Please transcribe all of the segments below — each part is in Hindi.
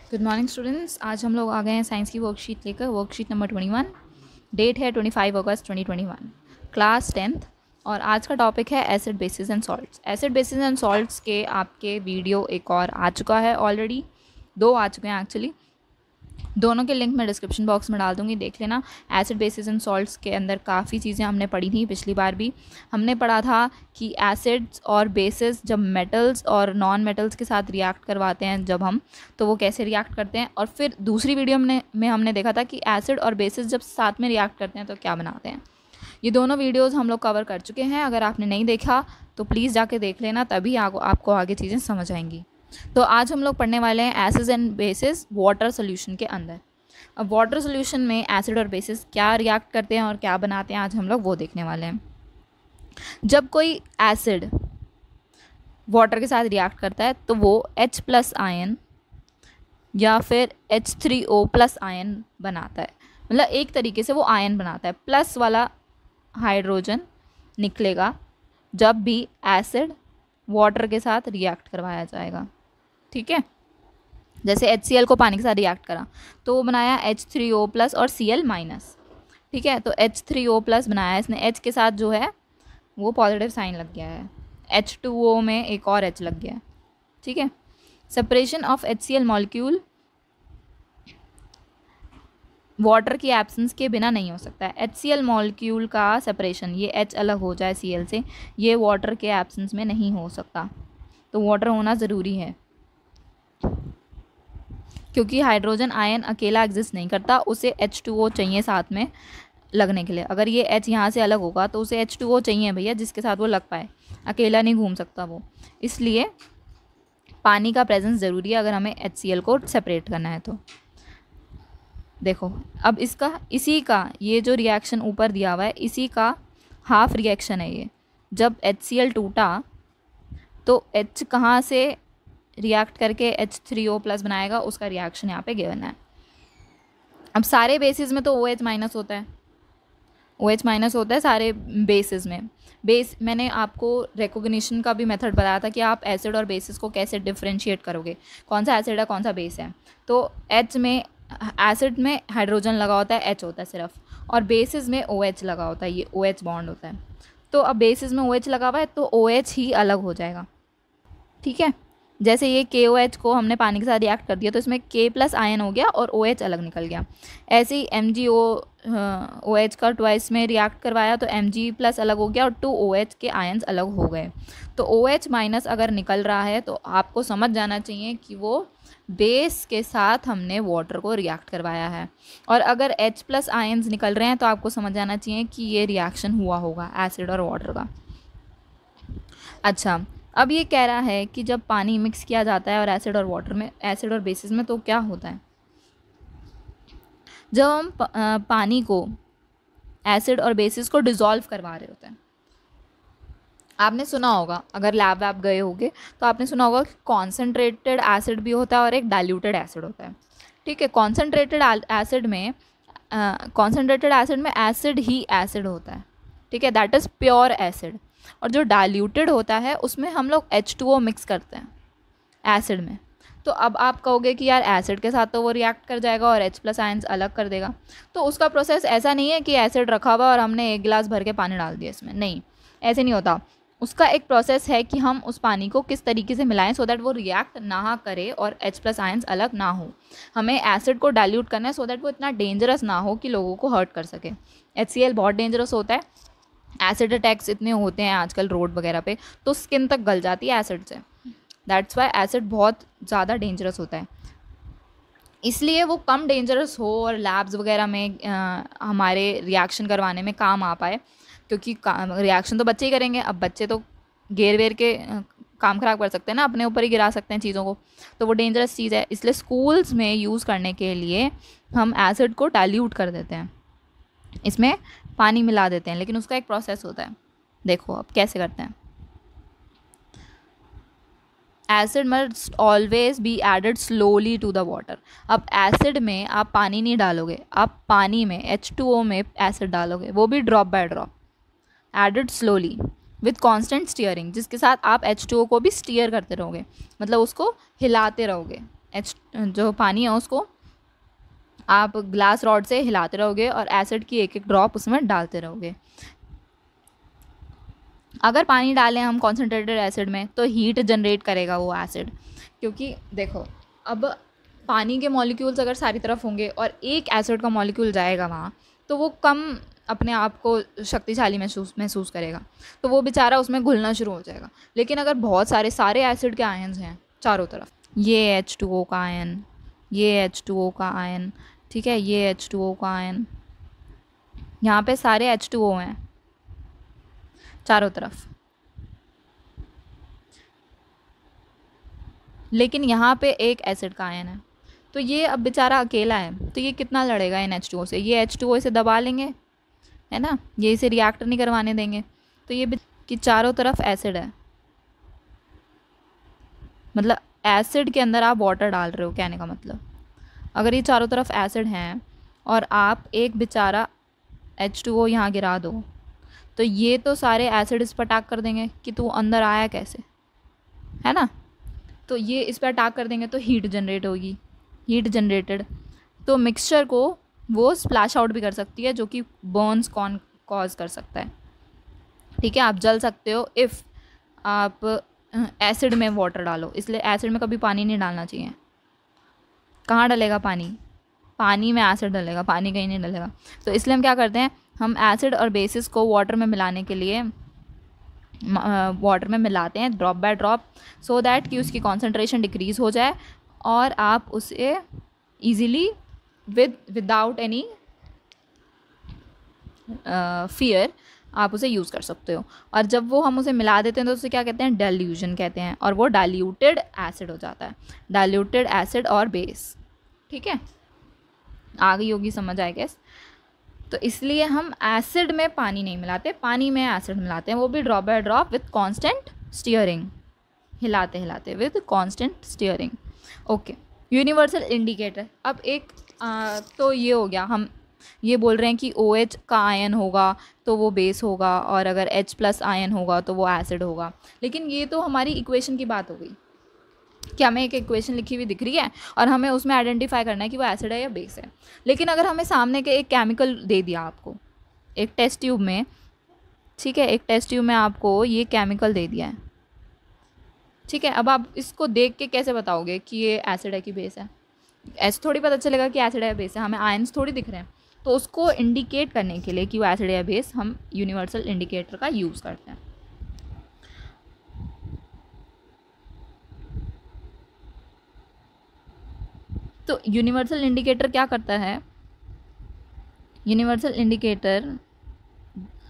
Good morning students. आज हम लोग आ गए हैं साइंस की वर्कशीट लेकर। वर्कशीट नंबर 21, डेट है 25 अगस्त 2021, क्लास 10th। और आज का टॉपिक है acid basis and salts. Acid basis and salts के आपके वीडियो एक और आ चुका है, ऑलरेडी 2 आ चुके हैं एक्चुअली। दोनों के लिंक मैं डिस्क्रिप्शन बॉक्स में डाल दूँगी, देख लेना। एसिड बेसिस एंड सॉल्ट्स के अंदर काफ़ी चीज़ें हमने पढ़ी थी। पिछली बार भी हमने पढ़ा था कि एसिड्स और बेसिस जब मेटल्स और नॉन मेटल्स के साथ रिएक्ट करवाते हैं जब हम, तो वो कैसे रिएक्ट करते हैं। और फिर दूसरी वीडियो में हमने देखा था कि एसिड और बेसिस जब साथ में रिएक्ट करते हैं तो क्या बनाते हैं। ये दोनों वीडियोज़ हम लोग कवर कर चुके हैं। अगर आपने नहीं देखा तो प्लीज़ जाके देख लेना, तभी आपको आगे चीज़ें समझ आएंगी। तो आज हम लोग पढ़ने वाले हैं acids and bases water solution के अंदर। अब वाटर सोल्यूशन में एसिड और बेसिस क्या रिएक्ट करते हैं और क्या बनाते हैं, आज हम लोग वो देखने वाले हैं। जब कोई एसिड वाटर के साथ रिएक्ट करता है तो वो H+ आयन या फिर H3O+ आयन बनाता है। मतलब एक तरीके से वो आयन बनाता है। प्लस वाला हाइड्रोजन निकलेगा जब भी एसिड वाटर के साथ रिएक्ट करवाया जाएगा। ठीक है, जैसे HCl को पानी के साथ रिएक्ट करा तो वो बनाया H3O+ और Cl-। ठीक है, तो H3O+ बनाया इसने, H के साथ जो है वो पॉजिटिव साइन लग गया है, H2O में एक और H लग गया है। ठीक है, separation of HCl molecule water की एब्सेंस के बिना नहीं हो सकता है। HCl मॉलिक्यूल का सेपरेशन, ये H अलग हो जाए Cl से, ये वाटर के एब्सेंस में नहीं हो सकता। तो वाटर होना ज़रूरी है, क्योंकि हाइड्रोजन आयन अकेला एग्जिस्ट नहीं करता, उसे H2O चाहिए साथ में लगने के लिए। अगर ये H यहाँ से अलग होगा तो उसे H2O चाहिए भैया, जिसके साथ वो लग पाए, अकेला नहीं घूम सकता वो। इसलिए पानी का प्रेजेंस ज़रूरी है अगर हमें HCl को सेपरेट करना है तो। देखो अब इसी का ये जो रिएक्शन ऊपर दिया हुआ है, इसी का हाफ रिएक्शन है ये। जब HCl टूटा तो H कहाँ से रिएक्ट करके H3O+ बनाएगा, उसका रिएक्शन यहाँ पे गिवन है। अब सारे बेसिस में तो OH- होता है, OH- होता है सारे बेसिस में। मैंने आपको रिकॉग्निशन का भी मेथड बताया था कि आप एसिड और बेसिस को कैसे डिफरेंशिएट करोगे, कौन सा एसिड है कौन सा बेस है। तो H में, एसिड में हाइड्रोजन लगा होता है, H होता है सिर्फ, और बेसिस में OH लगा होता है, ये OH बॉन्ड होता है। तो अब बेसिस में OH लगा हुआ है तो OH ही अलग हो जाएगा। ठीक है, जैसे ये KOH को हमने पानी के साथ रिएक्ट कर दिया तो इसमें K+ आयन हो गया और OH अलग निकल गया। ऐसे ही MgOH का ट्वाइस में रिएक्ट करवाया तो Mg+ अलग हो गया और 2OH के आयन्स अलग हो गए। तो OH- अगर निकल रहा है तो आपको समझ जाना चाहिए कि वो बेस के साथ हमने वाटर को रिएक्ट करवाया है। और अगर H+ आयन्स निकल रहे हैं तो आपको समझ जाना चाहिए कि ये रिएक्शन हुआ होगा एसिड और वाटर का। अच्छा, अब ये कह रहा है कि जब पानी मिक्स किया जाता है और एसिड और वाटर में, एसिड और बेसिस में, तो क्या होता है। जब हम पानी को, एसिड और बेसिस को डिज़ोल्व करवा रहे होते हैं, आपने सुना होगा, अगर लैब वैब गए होगे तो आपने सुना होगा कि कॉन्सेंट्रेटेड एसिड भी होता है और एक डाइल्यूटेड एसिड होता है। ठीक है, कॉन्सेंट्रेटेड एसिड में एसिड ही एसिड होता है। ठीक है, दैट इज़ प्योर एसिड। और जो डाइल्यूटेड होता है उसमें हम लोग H2O मिक्स करते हैं एसिड में। तो अब आप कहोगे कि यार एसिड के साथ तो वो रिएक्ट कर जाएगा और H+ आयंस अलग कर देगा। तो उसका प्रोसेस ऐसा नहीं है कि एसिड रखा हुआ और हमने 1 गिलास भर के पानी डाल दिया इसमें, नहीं, ऐसे नहीं होता। उसका एक प्रोसेस है कि हम उस पानी को किस तरीके से मिलाएं सो दैट वो रिएक्ट ना करे और H+ आयंस अलग ना हो। हमें एसिड को डाइल्यूट करना है सो दैट वो इतना डेंजरस ना हो कि लोगों को हर्ट कर सके। HCl बहुत डेंजरस होता है, एसिड अटैक्स इतने होते हैं आजकल रोड वगैरह पे, तो स्किन तक गल जाती है एसिड से। दैट्स वाई एसिड बहुत ज़्यादा डेंजरस होता है। इसलिए वो कम डेंजरस हो और लैब्स वगैरह में हमारे रिएक्शन करवाने में काम आ पाए, क्योंकि रिएक्शन तो बच्चे ही करेंगे। अब बच्चे तो गेर वेर के काम ख़राब कर सकते हैं ना, अपने ऊपर ही गिरा सकते हैं चीज़ों को, तो वो डेंजरस चीज़ है। इसलिए स्कूल्स में यूज़ करने के लिए हम एसिड को डाइल्यूट कर देते हैं, इसमें पानी मिला देते हैं, लेकिन उसका एक प्रोसेस होता है। देखो अब कैसे करते हैं। Acid must always be added slowly to the water. अब एसिड में आप पानी नहीं डालोगे, आप पानी में H2O में एसिड डालोगे, वो भी drop by drop, added slowly with constant stirring, जिसके साथ आप H2O को भी स्टीयर करते रहोगे, मतलब उसको हिलाते रहोगे जो पानी है उसको आप ग्लास रॉड से हिलाते रहोगे और एसिड की एक एक ड्रॉप उसमें डालते रहोगे। अगर पानी डालें हम कॉन्सेंट्रेटेड एसिड में तो हीट जनरेट करेगा वो एसिड, क्योंकि देखो अब पानी के मॉलिक्यूल्स अगर सारी तरफ होंगे और एक एसिड का मॉलिक्यूल जाएगा वहाँ, तो वो कम अपने आप को शक्तिशाली महसूस करेगा, तो वो बेचारा उसमें घुलना शुरू हो जाएगा। लेकिन अगर बहुत सारे एसिड के आयन्स हैं चारों तरफ, ये H2O का आयन, ये H2O का आयन, ठीक है, ये H2O का आयन, यहाँ पे सारे H2O हैं चारों तरफ, लेकिन यहाँ पे एक एसिड का आयन है, तो ये अब बेचारा अकेला है, तो ये कितना लड़ेगा इन H2O से? ये H2O इसे दबा लेंगे, है ना, ये इसे रिएक्ट नहीं करवाने देंगे, तो ये कि चारों तरफ एसिड है, मतलब एसिड के अंदर आप वाटर डाल रहे हो, कहने का मतलब अगर ये चारों तरफ एसिड हैं और आप एक बेचारा H2O यहाँ गिरा दो, तो ये तो सारे एसिड इस पर अटैक कर देंगे कि तू अंदर आया कैसे, है ना, तो ये इस पर अटैक कर देंगे, तो हीट जनरेट होगी, हीट जनरेटेड, तो मिक्सचर को वो स्प्लैश आउट भी कर सकती है, जो कि बर्न्स कॉज कर सकता है, ठीक है, आप जल सकते हो इफ़ आप एसिड में वाटर डालो, इसलिए एसिड में कभी पानी नहीं डालना चाहिए। कहाँ डलेगा पानी? पानी में एसिड डलेगा, पानी कहीं नहीं डलेगा, तो इसलिए हम क्या करते हैं, हम एसिड और बेसिस को वाटर में मिलाने के लिए वाटर में मिलाते हैं drop by drop, so that कि उसकी कॉन्सेंट्रेशन डिक्रीज़ हो जाए और आप उसे ईज़िली विदाउट एनी फियर आप उसे यूज़ कर सकते हो। और जब वो हम उसे मिला देते हैं तो उसे क्या कहते हैं? डाइल्यूशन कहते हैं, और वो डाइल्यूटेड एसिड हो जाता है, डाइल्यूटेड एसिड और बेस, ठीक है, आ गई होगी समझ, आई गेस। तो इसलिए हम एसिड में पानी नहीं मिलाते, पानी में एसिड मिलाते हैं, वो भी drop by drop with constant steering, हिलाते हिलाते with constant steering. Okay, universal indicator. अब एक तो ये हो गया, हम ये बोल रहे हैं कि OH का आयन होगा तो वो बेस होगा, और अगर H+ आयन होगा तो वो एसिड होगा, लेकिन ये तो हमारी इक्वेशन की बात हो गई कि हमें एक इक्वेशन लिखी हुई दिख रही है और हमें उसमें आइडेंटिफाई करना है कि वो एसिड है या बेस है। लेकिन अगर हमें सामने के एक केमिकल दे दिया आपको एक टेस्ट ट्यूब में, ठीक है, एक टेस्ट ट्यूब में आपको ये केमिकल दे दिया है, ठीक है, अब आप इसको देख के कैसे बताओगे कि ये एसिड है कि बेस है? ऐसे थोड़ी पता चलेगा कि एसिड है या बेस है, हमें आयन्स थोड़ी दिख रहे हैं, तो उसको इंडिकेट करने के लिए कि वो एसिड है या बेस, हम यूनिवर्सल इंडिकेटर का यूज़ करते हैं। तो यूनिवर्सल इंडिकेटर क्या करता है? यूनिवर्सल इंडिकेटर,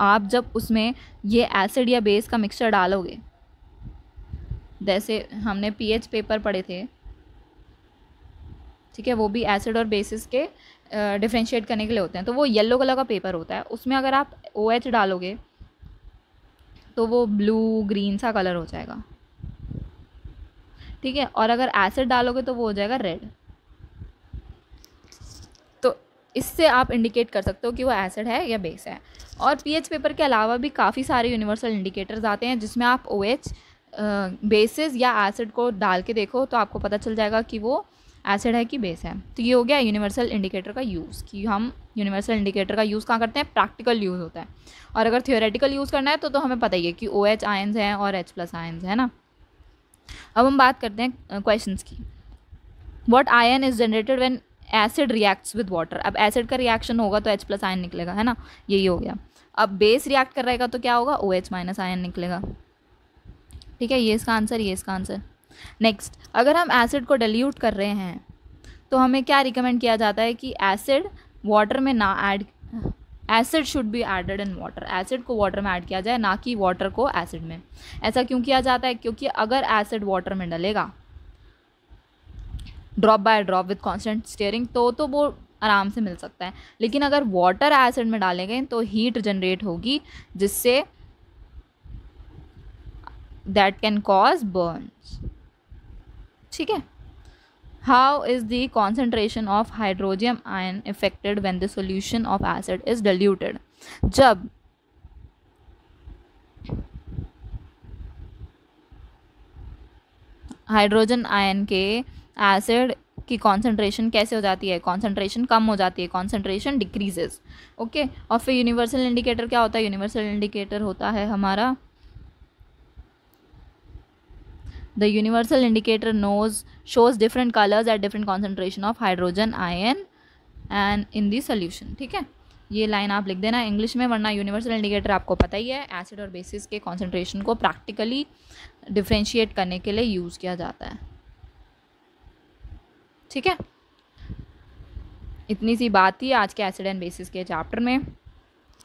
आप जब उसमें ये एसिड या बेस का मिक्सचर डालोगे, जैसे हमने पीएच पेपर पढ़े थे, ठीक है, वो भी एसिड और बेसिस के डिफ्रेंशिएट करने के लिए होते हैं, तो वो येलो कलर का पेपर होता है, उसमें अगर आप OH डालोगे तो वो ब्लू ग्रीन सा कलर हो जाएगा, ठीक है, और अगर एसिड डालोगे तो वो हो जाएगा रेड। तो इससे आप इंडिकेट कर सकते हो कि वो एसिड है या बेस है। और पीएच पेपर के अलावा भी काफ़ी सारे यूनिवर्सल इंडिकेटर्स आते हैं जिसमें आप OH बेसिस या एसिड को डाल के देखो तो आपको पता चल जाएगा कि वो एसिड है कि बेस है। तो ये हो गया यूनिवर्सल इंडिकेटर का यूज़, कि हम यूनिवर्सल इंडिकेटर का यूज़ कहाँ करते हैं? प्रैक्टिकल यूज़ होता है। और अगर थियोरेटिकल यूज़ करना है तो हमें पता ही है कि OH आयन्स हैं और H+ आयन्स है ना। अब हम बात करते हैं क्वेश्चंस की। What ion is generated when acid reacts with water? अब एसिड का रिएक्शन होगा तो H+ आयन निकलेगा, है ना, यही हो गया। अब बेस रिएक्ट कर रहेगा तो क्या होगा? OH- आयन निकलेगा, ठीक है, ये इसका आंसर, ये इसका आंसर। नेक्स्ट, अगर हम एसिड को डिल्यूट कर रहे हैं तो हमें क्या रिकमेंड किया जाता है कि एसिड वाटर में ना add, acid should be added in water, acid को वाटर में ऐड किया जाए, ना कि वाटर को एसिड में। ऐसा क्यों किया जाता है? क्योंकि अगर एसिड वाटर में डलेगा drop by drop with constant stirring तो वो आराम से मिल सकता है, लेकिन अगर वाटर एसिड में डालेंगे तो हीट जनरेट होगी जिससे दैट कैन कॉज बर्न्स, ठीक है। How is the concentration of hydrogen ion affected when the solution of acid is diluted? जब हाइड्रोजन आयन के एसिड की कॉन्सेंट्रेशन कैसे हो जाती है, कॉन्सेंट्रेशन कम हो जाती है, कॉन्सेंट्रेशन डिक्रीजेज। ओके, और फिर यूनिवर्सल इंडिकेटर क्या होता है, यूनिवर्सल इंडिकेटर होता है हमारा the universal indicator shows different colors at different concentration of hydrogen ion and in the solution। ठीक है, ये लाइन आप लिख देना इंग्लिश में, वरना यूनिवर्सल इंडिकेटर आपको पता ही है एसिड और बेसिस के कॉन्सेंट्रेशन को प्रैक्टिकली डिफ्रेंशिएट करने के लिए यूज़ किया जाता है। ठीक है, इतनी सी बात थी आज के एसिड एंड बेसिस के चैप्टर में,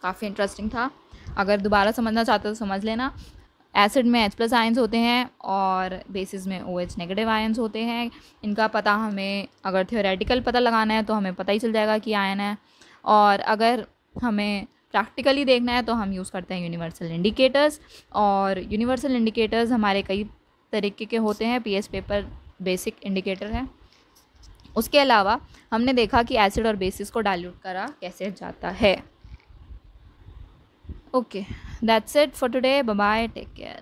काफ़ी इंटरेस्टिंग था। अगर दोबारा समझना चाहते हो तो समझ लेना। एसिड में H+ आयंस होते हैं और बेसिस में OH नेगेटिव आयंस होते हैं। इनका पता हमें अगर थियोरेटिकल पता लगाना है तो हमें पता ही चल जाएगा कि आयन है, और अगर हमें प्रैक्टिकली देखना है तो हम यूज़ करते हैं यूनिवर्सल इंडिकेटर्स। और यूनिवर्सल इंडिकेटर्स हमारे कई तरीके के होते हैं, PS पेपर बेसिक इंडिकेटर है। उसके अलावा हमने देखा कि एसिड और बेसिस को डाइल्यूट करा कैसे जाता है। Okay, that's it for today. Bye bye. Take care.